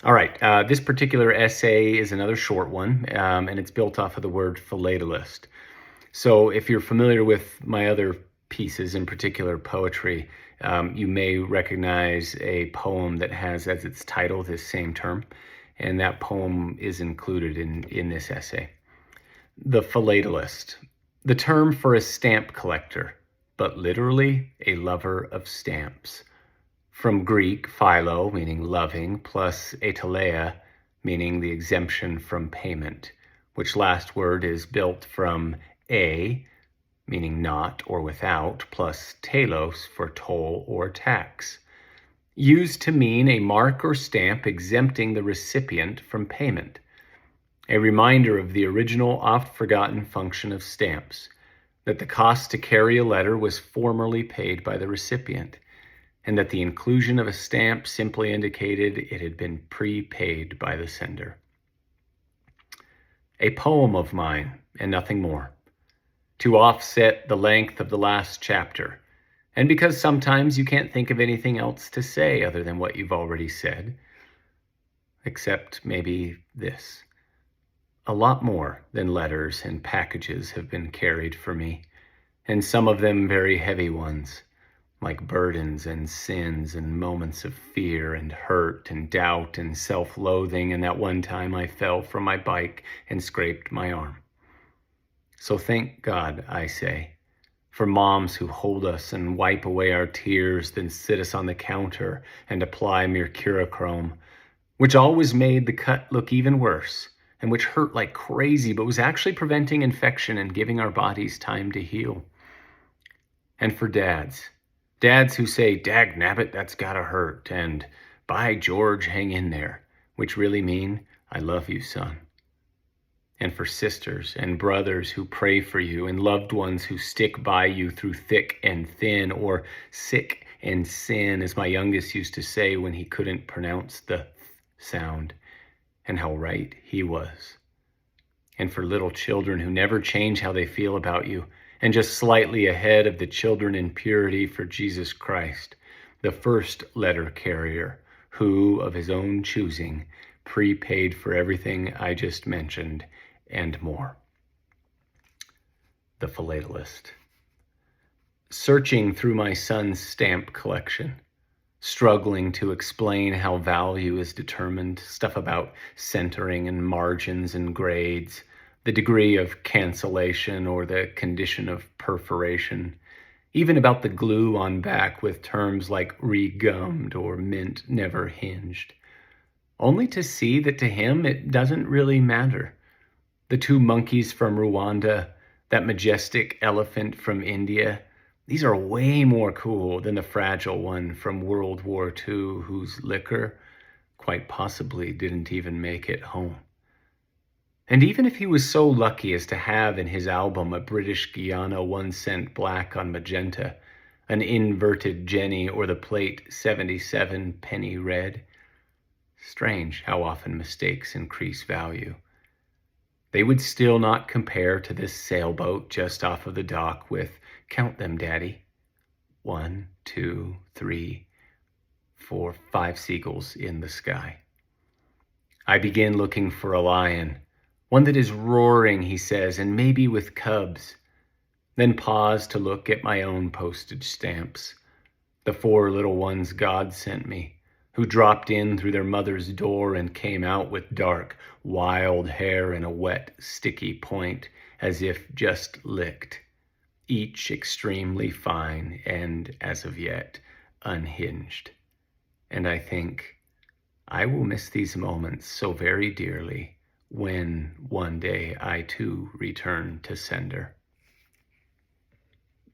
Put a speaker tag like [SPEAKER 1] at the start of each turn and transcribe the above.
[SPEAKER 1] All right. This particular essay is another short one, and it's built off of the word philatelist. So if you're familiar with my other pieces, in particular poetry, you may recognize a poem that has as its title this same term, and that poem is included in this essay. The Philatelist, the term for a stamp collector, but literally a lover of stamps. From Greek, philo, meaning loving, plus ataleia, meaning the exemption from payment, which last word is built from a, meaning not or without, plus telos for toll or tax. Used to mean a mark or stamp exempting the recipient from payment. A reminder of the original oft-forgotten function of stamps, that the cost to carry a letter was formerly paid by the recipient, and that the inclusion of a stamp simply indicated it had been prepaid by the sender. A poem of mine, and nothing more, to offset the length of the last chapter, and because sometimes you can't think of anything else to say other than what you've already said, except maybe this. A lot more than letters and packages have been carried for me, and some of them very heavy ones, like burdens and sins and moments of fear and hurt and doubt and self-loathing, and that one time I fell from my bike and scraped my arm. So thank God, I say, for moms who hold us and wipe away our tears, then sit us on the counter and apply mercurochrome, which always made the cut look even worse, and which hurt like crazy, but was actually preventing infection and giving our bodies time to heal. And for dads who say, dag nabbit, that's gotta hurt, and by George, hang in there, which really mean, I love you, son. And for sisters and brothers who pray for you, and loved ones who stick by you through thick and thin, or sick and sin, as my youngest used to say when he couldn't pronounce the th sound, and how right he was. And for little children who never change how they feel about you, and just slightly ahead of the children in purity, for Jesus Christ, the first letter carrier, who, of his own choosing, prepaid for everything I just mentioned and more. The Philatelist. Searching through my son's stamp collection, struggling to explain how value is determined, stuff about centering and margins and grades, the degree of cancellation or the condition of perforation, even about the glue on back with terms like re-gummed or mint never hinged, only to see that to him it doesn't really matter. The two monkeys from Rwanda, that majestic elephant from India, these are way more cool than the fragile one from World War II whose liquor quite possibly didn't even make it home. And even if he was so lucky as to have in his album a British Guiana 1 cent black on magenta, an inverted Jenny, or the plate 77 penny red, strange how often mistakes increase value. They would still not compare to this sailboat just off of the dock with, count them, Daddy, 1, 2, 3, 4, 5 seagulls in the sky. I begin looking for a lion, one that is roaring, he says, and maybe with cubs. Then pause to look at my own postage stamps, the 4 little ones God sent me, who dropped in through their mother's door and came out with dark, wild hair and a wet, sticky point, as if just licked, each extremely fine and, as of yet, unhinged. And I think, I will miss these moments so very dearly when one day I too return to sender.